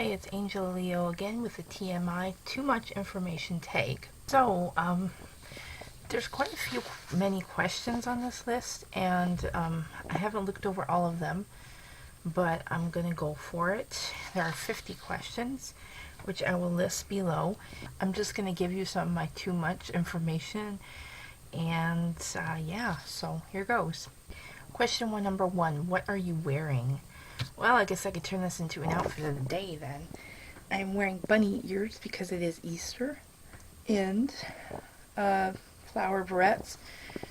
Hey, it's Angel Leo again with the TMI Too Much Information Tag. So, there's quite a few, many questions on this list, and I haven't looked over all of them, but I'm gonna go for it. There are 50 questions, which I will list below. I'm just gonna give you some of my too much information, and yeah, so here goes. Question one, number one, what are you wearing? Well, I guess I could turn this into an outfit of the day then. I'm wearing bunny ears because it is Easter, and flower barrettes.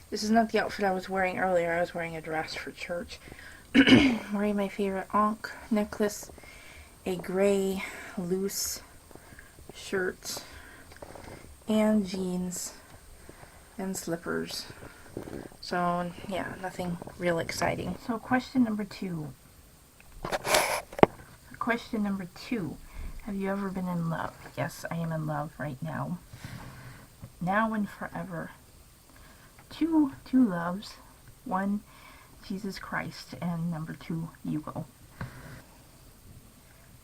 This is not the outfit I was wearing earlier. I was wearing a dress for church. Wearing my favorite Ankh necklace, a gray loose shirt, and jeans and slippers. So yeah, nothing real exciting. So question number two. Question number two. Have you ever been in love? Yes, I am in love right now. Now and forever. Two loves. One, Jesus Christ, and number two, Hugo.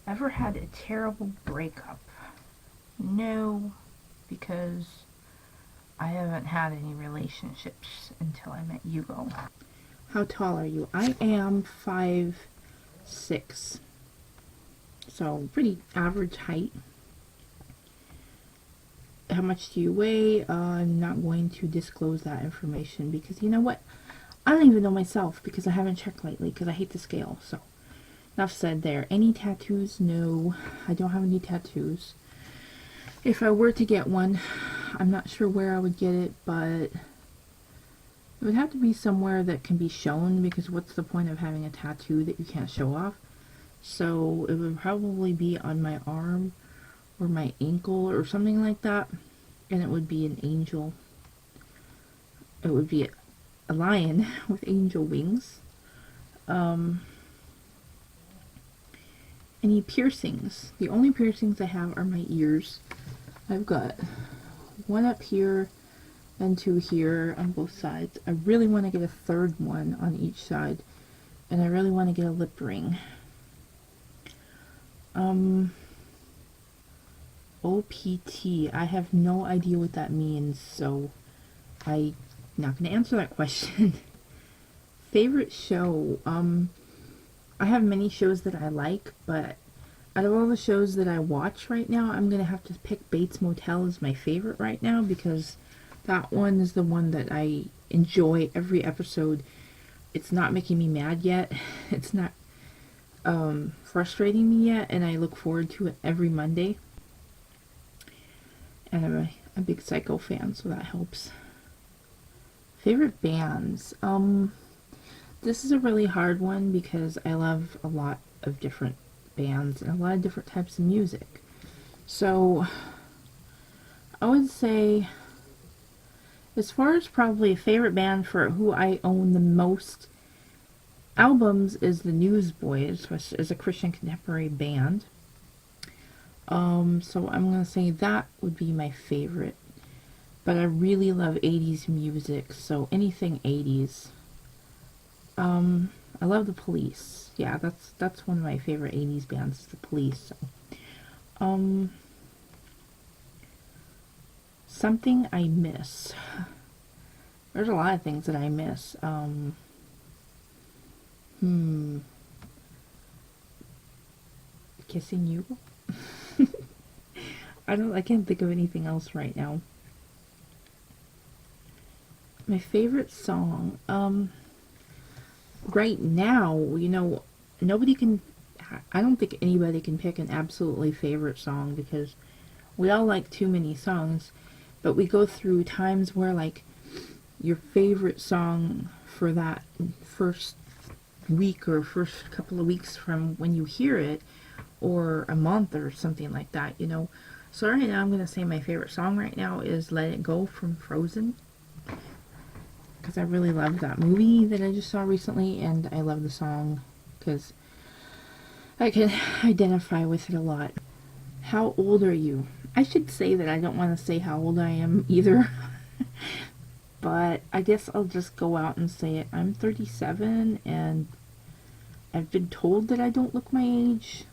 Ever had a terrible breakup? No, because I haven't had any relationships until I met Hugo. How tall are you? I am 5'6". So pretty average height. How much do you weigh? I'm not going to disclose that information because you know what? I don't even know myself because I haven't checked lately because I hate the scale. So enough said there. Any tattoos? No, I don't have any tattoos. If I were to get one, I'm not sure where I would get it, but it would have to be somewhere that can be shown, because what's the point of having a tattoo that you can't show off? So it would probably be on my arm or my ankle or something like that, and it would be an angel. It would be a lion with angel wings. Any piercings? The only piercings I have are my ears. I've got one up here and two here on both sides. I really want to get a third one on each side, and I really want to get a lip ring. OPT. I have no idea what that means, so I'm not going to answer that question. Favorite show? I have many shows that I like, but out of all the shows that I watch right now, I'm going to have to pick Bates Motel as my favorite right now, because that one is the one that I enjoy every episode. It's not making me mad yet. It's not frustrating me yet, and I look forward to it every Monday. And I'm a big Psycho fan, so that helps. Favorite bands? This is a really hard one because I love a lot of different bands and a lot of different types of music. So I would say, as far as probably a favorite band for who I own the most albums, is the Newsboys, which is a Christian contemporary band. So I'm going to say that would be my favorite. But I really love 80s music, so anything 80s. I love the Police. Yeah, that's one of my favorite 80s bands, the Police. So. Something I miss. There's a lot of things that I miss. Kissing you. I can't think of anything else right now. My favorite song, right now, I don't think anybody can pick an absolutely favorite song, because we all like too many songs, but we go through times where, like, your favorite song for that first week or first couple of weeks from when you hear it, or a month or something like that, So right now I'm going to say my favorite song right now is Let It Go from Frozen, because I really love that movie that I just saw recently, and I love the song because I can identify with it a lot. How old are you? I should say that I don't want to say how old I am either. But I guess I'll just go out and say it. I'm 37, and I've been told that I don't look my age.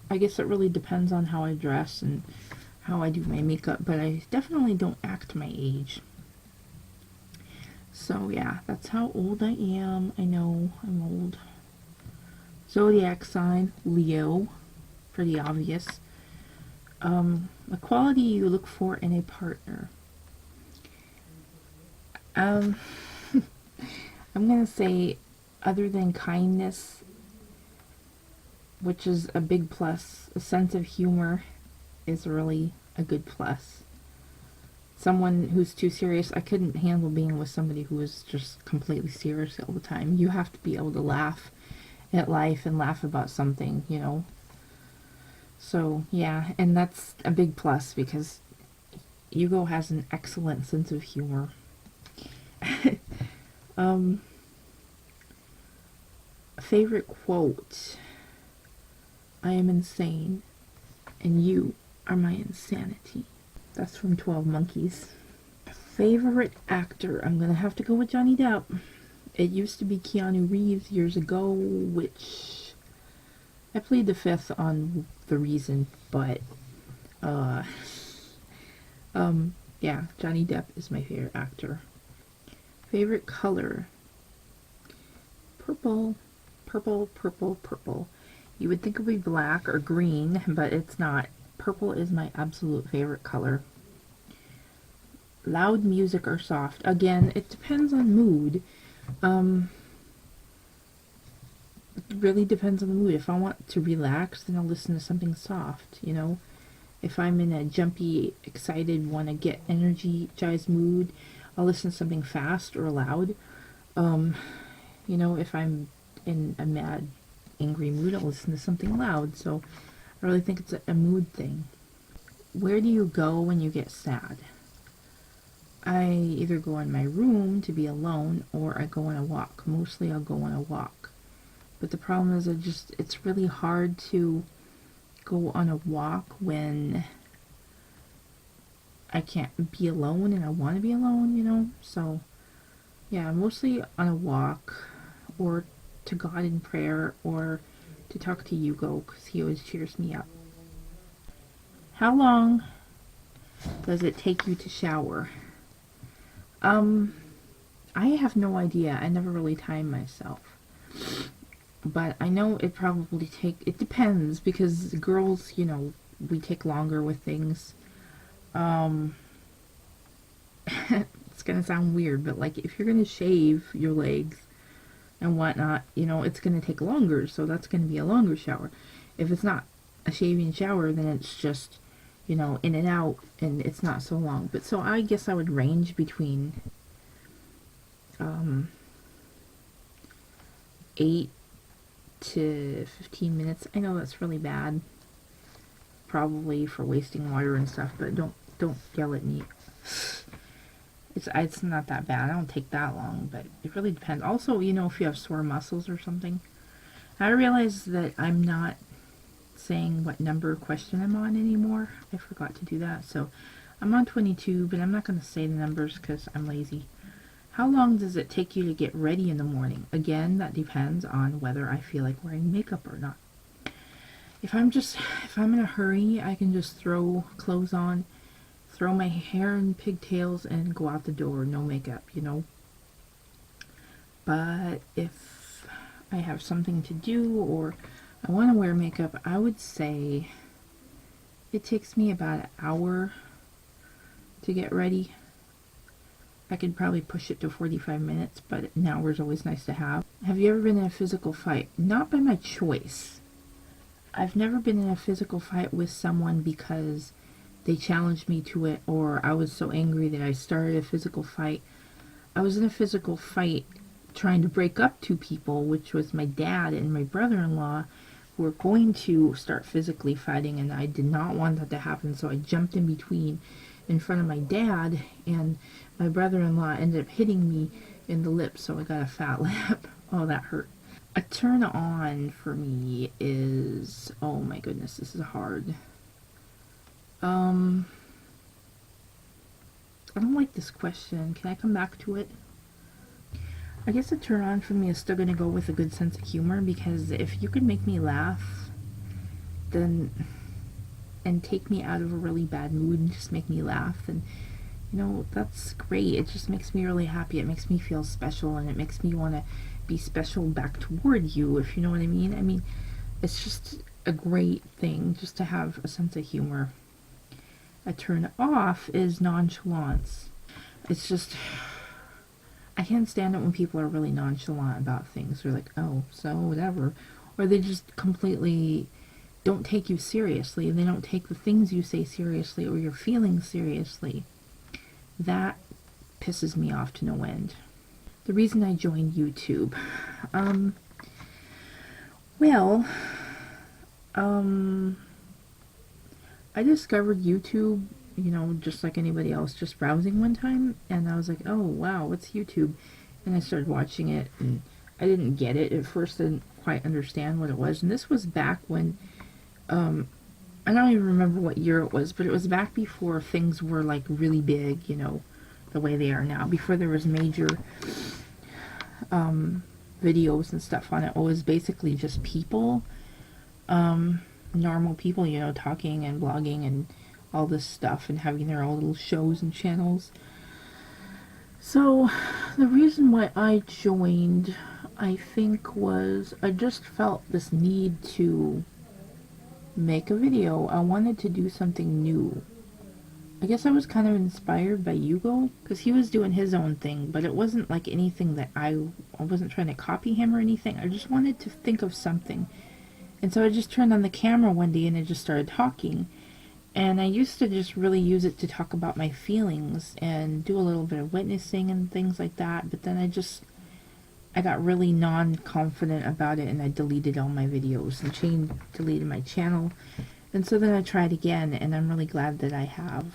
I guess it really depends on how I dress and how I do my makeup, but I definitely don't act my age. So yeah, that's how old I am. I know I'm old. Zodiac sign, Leo. Pretty obvious. A quality you look for in a partner. Um, I'm gonna say, other than kindness, which is a big plus, a sense of humor is really a good plus. Someone who's too serious, I couldn't handle being with somebody who was just completely serious all the time. You have to be able to laugh at life and laugh about something, you know. So yeah, and that's a big plus because Hugo has an excellent sense of humor. um, Favorite quote: I am insane, and you are my insanity. That's from 12 Monkeys. Favorite actor: I'm gonna have to go with Johnny Depp. It used to be Keanu Reeves years ago, which I played the fifth on The Reason, but uh, yeah, Johnny Depp is my favorite actor. Favorite color: purple, purple, purple, purple. You would think it would be black or green, but it's not. Purple is my absolute favorite color. Loud music or soft? Again, it depends on mood. It really depends on the mood. If I want to relax, then I'll listen to something soft, you know. If I'm in a jumpy, excited, want to get energized mood, I'll listen to something fast or loud. You know, if I'm in a mad, angry mood, I'll listen to something loud. So I really think it's a mood thing. Where do you go when you get sad? I either go in my room to be alone or I go on a walk. Mostly I'll go on a walk. But the problem is it's really hard to go on a walk when I can't be alone and I want to be alone, you know? So, yeah, mostly on a walk or to God in prayer or to talk to Hugo because he always cheers me up. How long does it take you to shower? I have no idea. I never really time myself. But I know it depends because girls, you know, we take longer with things. It's gonna sound weird, but like if you're gonna shave your legs and whatnot, you know, it's gonna take longer, so that's gonna be a longer shower. If it's not a shaving shower, then it's just, you know, in and out, and it's not so long. But so I guess I would range between 8 to 15 minutes. I know that's really bad, probably for wasting water and stuff, but don't yell at me. It's not that bad. I don't take that long, but it really depends. Also, you know, if you have sore muscles or something. I realize that I'm not saying what number question I'm on anymore. I forgot to do that. So I'm on 22, but I'm not going to say the numbers because I'm lazy. How long does it take you to get ready in the morning? Again, that depends on whether I feel like wearing makeup or not. If I'm in a hurry, I can just throw clothes on, throw my hair in pigtails, and go out the door, no makeup, you know. But if I have something to do or I want to wear makeup, I would say it takes me about an hour to get ready. I could probably push it to 45 minutes, but an hour is always nice to have. Have you ever been in a physical fight? Not by my choice. I've never been in a physical fight with someone because they challenged me to it or I was so angry that I started a physical fight. I was in a physical fight trying to break up two people, which was my dad and my brother-in-law, who were going to start physically fighting, and I did not want that to happen, so I jumped in between in front of my dad, and my brother-in-law ended up hitting me in the lip, so I got a fat lip. Oh, that hurt. A turn on for me is, oh my goodness, this is hard. I don't like this question. Can I come back to it? I guess a turn on for me is still going to go with a good sense of humor, because if you can make me laugh then and take me out of a really bad mood and just make me laugh. And that's great. It just makes me really happy. It makes me feel special, and it makes me want to be special back toward you, if you know what I mean. I mean, it's just a great thing just to have a sense of humor. A turn off is nonchalance. It's just, I can't stand it when people are really nonchalant about things. They're like, oh, so whatever. Or they just completely don't take you seriously. They don't take the things you say seriously or your feelings seriously. That pisses me off to no end. The reason I joined YouTube. I discovered YouTube, just like anybody else, just browsing one time, and I was like, oh wow, what's YouTube? And I started watching it, and I didn't get it at first. I didn't quite understand what it was, and this was back when, I don't even remember what year it was, but it was back before things were like really big, the way they are now, before there was major videos and stuff on it. It was basically just people, normal people, talking and blogging and all this stuff and having their own little shows and channels. So the reason why I joined, I think, was I just felt this need to make a video. I wanted to do something new. I guess I was kind of inspired by Hugo, because he was doing his own thing, but it wasn't like anything that I wasn't trying to copy him or anything. I just wanted to think of something. And so I just turned on the camera one day and I just started talking. And I used to just really use it to talk about my feelings and do a little bit of witnessing and things like that. But then I got really non-confident about it, and I deleted all my videos and deleted my channel. And so then I tried again, and I'm really glad that I have,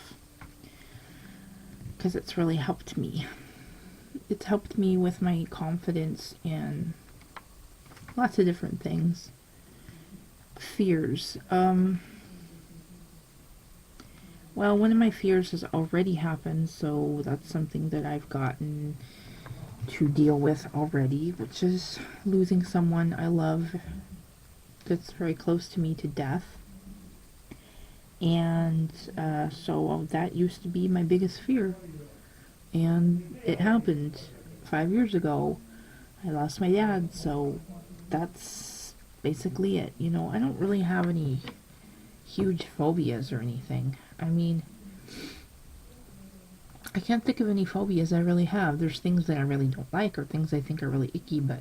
because it's really helped me. It's helped me with my confidence and lots of different things. Fears. Well, one of my fears has already happened, so that's something that I've gotten to deal with already, which is losing someone I love that's very close to me to death. And so that used to be my biggest fear, and it happened 5 years ago. I lost my dad, so that's basically it. I don't really have any huge phobias or anything. I mean, I can't think of any phobias I really have. There's things that I really don't like, or things I think are really icky, but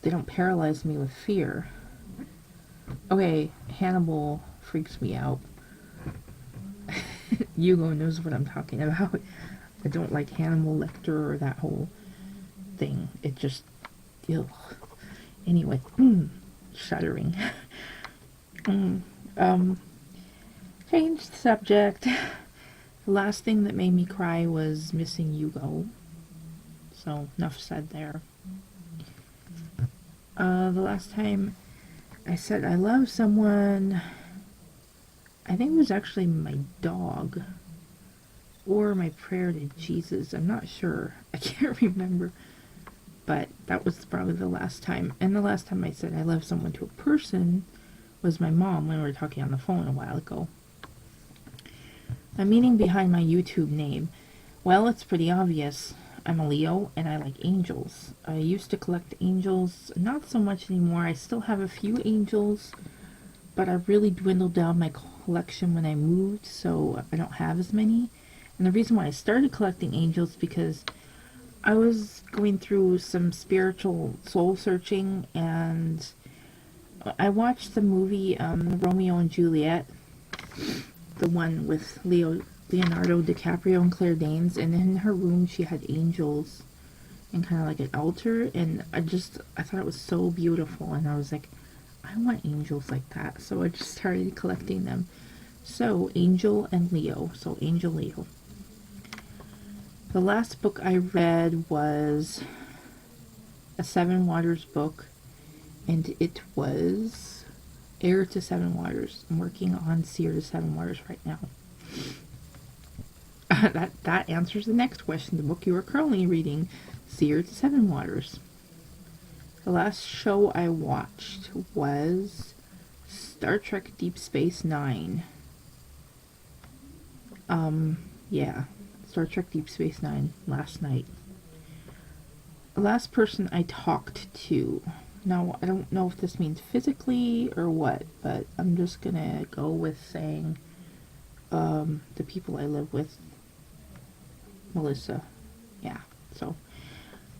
they don't paralyze me with fear. Okay, Hannibal freaks me out. Hugo knows what I'm talking about. I don't like Hannibal Lecter or that whole thing. It just, ugh. Anyway, shuddering. Change the subject. The last thing that made me cry was missing Hugo. So, enough said there. The last time I said I love someone, I think it was actually my dog, or my prayer to Jesus. I'm not sure. I can't remember. But that was probably the last time. And the last time I said I love someone to a person was my mom, when we were talking on the phone a while ago. The meaning behind my YouTube name. Well, it's pretty obvious. I'm a Leo, and I like angels. I used to collect angels, not so much anymore. I still have a few angels, but I really dwindled down my collection when I moved, so I don't have as many. And the reason why I started collecting angels because I was going through some spiritual soul searching, and I watched the movie Romeo and Juliet, the one with Leonardo DiCaprio and Claire Danes, and in her room she had angels and kind of like an altar, and I thought it was so beautiful, and I was like, I want angels like that. So I just started collecting them. So Angel and Leo. So Angel, Leo. The last book I read was a Seven Waters book, and it was Heir to Seven Waters. I'm working on Seer to Seven Waters right now. That answers the next question. The book you are currently reading, Seer to Seven Waters. The last show I watched was Star Trek Deep Space Nine. Yeah. Star Trek Deep Space Nine last night. The last person I talked to. Now, I don't know if this means physically or what, but I'm just gonna go with saying the people I live with. Melissa. Yeah. So,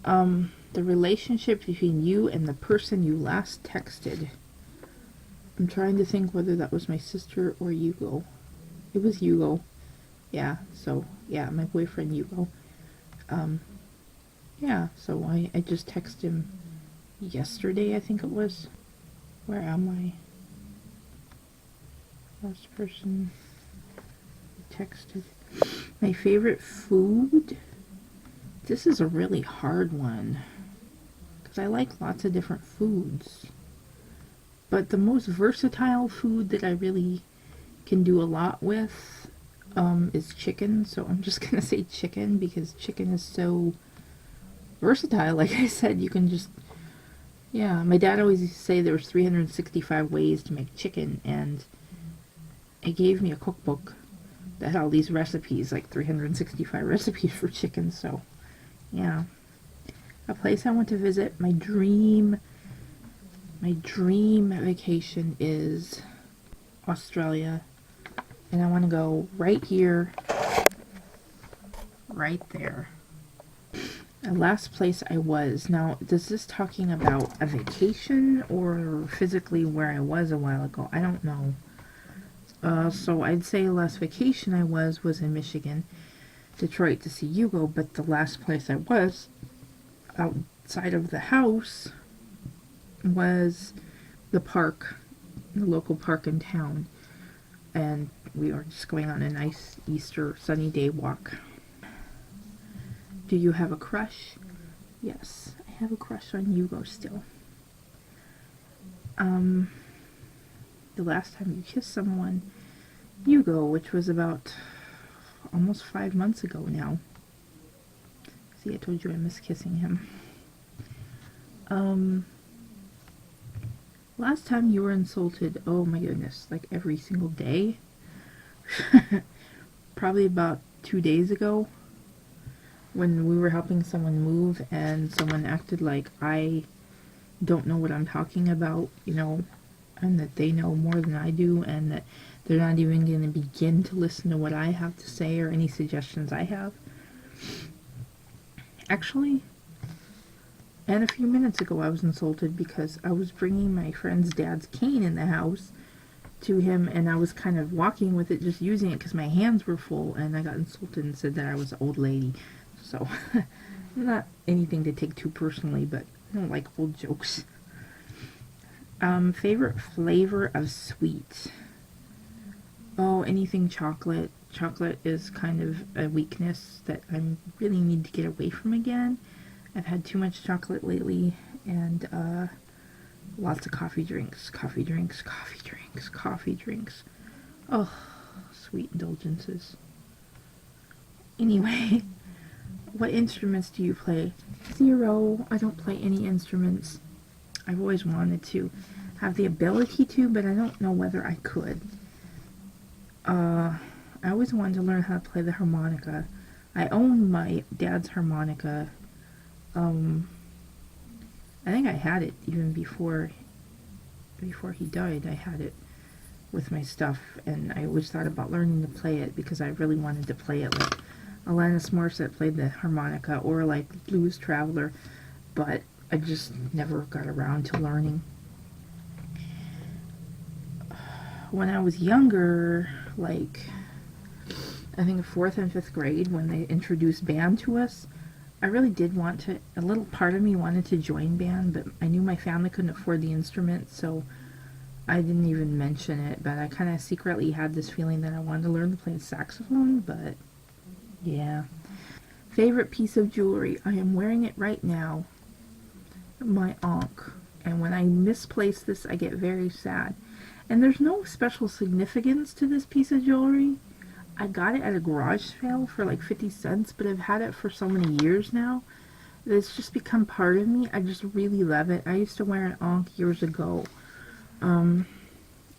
the relationship between you and the person you last texted. I'm trying to think whether that was my sister or Hugo. It was Hugo. Yeah, so, yeah, my boyfriend Hugo. Yeah, so I just texted him yesterday, I think it was. Where am I? Last person texted. My favorite food? This is a really hard one. Because I like lots of different foods. But the most versatile food that I really can do a lot with is chicken. So I'm just going to say chicken because chicken is so versatile. Like I said, you can just... Yeah, my dad always used to say there was 365 ways to make chicken, and he gave me a cookbook that had all these recipes, like 365 recipes for chicken, so, yeah. A place I want to visit, my dream vacation is Australia, and I want to go right here, right there. The last place I was. Now, is this talking about a vacation or physically where I was a while ago? I don't know. So I'd say the last vacation I was in Michigan, Detroit to see Hugo, but the last place I was outside of the house was the park, the local park in town, and we were just going on a nice Easter sunny day walk. Do you have a crush? Yes, I have a crush on Hugo still. The last time you kissed someone, Hugo, which was about almost 5 months ago now. See, I told you I miss kissing him. Last time you were insulted, oh my goodness, like every single day. Probably about 2 days ago, when we were helping someone move and someone acted like I don't know what I'm talking about, you know, and that they know more than I do, and that they're not even going to begin to listen to what I have to say or any suggestions I have. Actually, and a few minutes ago I was insulted because I was bringing my friend's dad's cane in the house to him, and I was kind of walking with it, just using it because my hands were full, and I got insulted and said that I was an old lady. So, not anything to take too personally, but I don't like old jokes. Favorite flavor of sweet? Oh, anything chocolate. Chocolate is kind of a weakness that I really need to get away from again. I've had too much chocolate lately, and lots of coffee drinks. Oh, sweet indulgences. Anyway, what instruments do you play? 0. I don't play any instruments. I've always wanted to have the ability to, but I don't know whether I could. I always wanted to learn how to play the harmonica. I own my dad's harmonica. I think I had it even before he died. I had it with my stuff, and I always thought about learning to play it because I really wanted to play it like Alanis Morissette played the harmonica, or like Blues Traveler, but I just never got around to learning. When I was younger, like I think 4th and 5th grade, when they introduced band to us, I really did want to, a little part of me wanted to join band, but I knew my family couldn't afford the instrument, so I didn't even mention it, but I kind of secretly had this feeling that I wanted to learn to play the saxophone, but yeah. Favorite piece of jewelry? I am wearing it right now. My ankh. And when I misplace this, I get very sad. And there's no special significance to this piece of jewelry. I got it at a garage sale for like 50 cents, but I've had it for so many years now that it's just become part of me. I just really love it. I used to wear an ankh years ago. And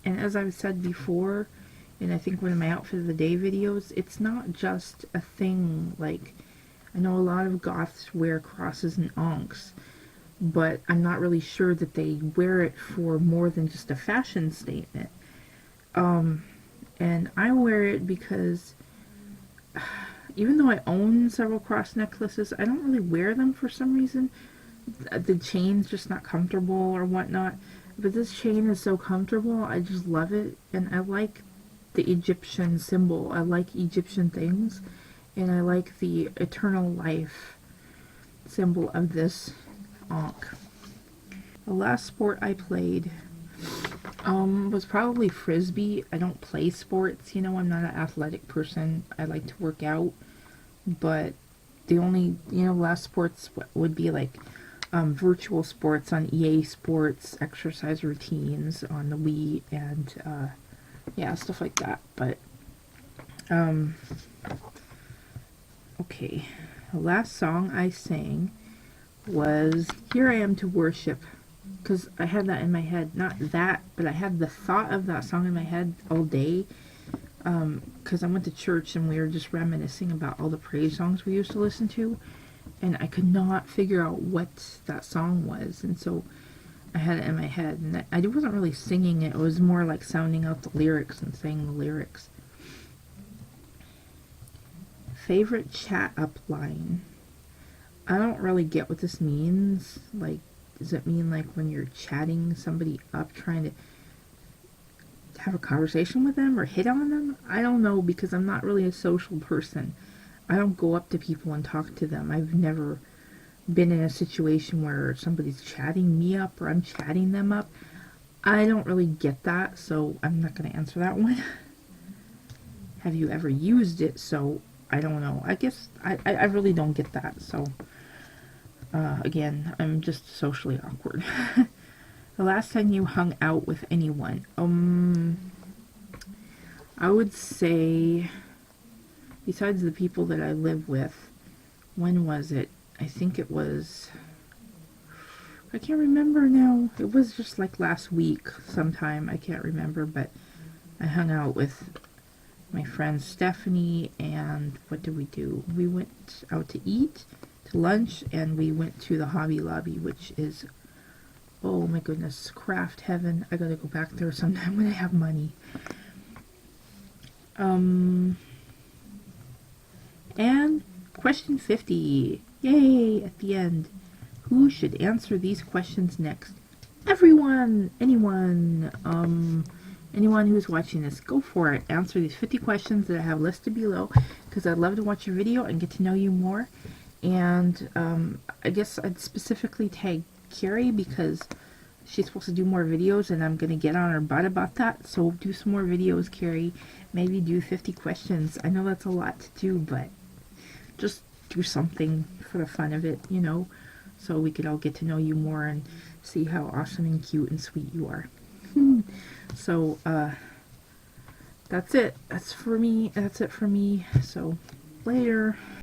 And as I've said before, and I think one of my outfit of the day videos, it's not just a thing. Like, I know a lot of goths wear crosses and onks, but I'm not really sure that they wear it for more than just a fashion statement. And I wear it because even though I own several cross necklaces, I don't really wear them for some reason. The chain's just not comfortable or whatnot. But this chain is so comfortable, I just love it. And I like the Egyptian symbol. I like Egyptian things. And I like the eternal life symbol of this ankh. The last sport I played was probably frisbee. I don't play sports, you know, I'm not an athletic person. I like to work out, but the only, you know, last sports would be like virtual sports on EA Sports, exercise routines on the Wii, and yeah, stuff like that. But okay, the last song I sang was Here I Am to Worship, because I had that in my head. Not that, but I had the thought of that song in my head all day, because I went to church and we were just reminiscing about all the praise songs we used to listen to, and I could not figure out what that song was, and so I had it in my head, and I wasn't really singing it. It was more like sounding out the lyrics and saying the lyrics. Favorite chat up line. I don't really get what this means. Like, does it mean like when you're chatting somebody up, trying to have a conversation with them or hit on them? I don't know, because I'm not really a social person. I don't go up to people and talk to them. I've never been in a situation where somebody's chatting me up or I'm chatting them up. I don't really get that, so I'm not going to answer that one. Have you ever used it? So I don't know. I guess I really don't get that. So again, I'm just socially awkward. The last time you hung out with anyone? I would say, besides the people that I live with, when was it? I think it was, I can't remember now. It was just like last week sometime. I can't remember, but I hung out with my friend Stephanie, and what did we do? We went out to eat, to lunch, and we went to the Hobby Lobby, which is, oh my goodness, craft heaven. I gotta go back there sometime when I have money. And question 50. Yay, at the end. Who should answer these questions next? Everyone! Anyone! Anyone who's watching this, go for it. Answer these 50 questions that I have listed below, because I'd love to watch your video and get to know you more. And I guess I'd specifically tag Carrie, because she's supposed to do more videos and I'm going to get on her butt about that. So do some more videos, Carrie. Maybe do 50 questions. I know that's a lot to do, but just do something for the fun of it, you know, so we could all get to know you more and see how awesome and cute and sweet you are. So that's it. That's it for me. So later.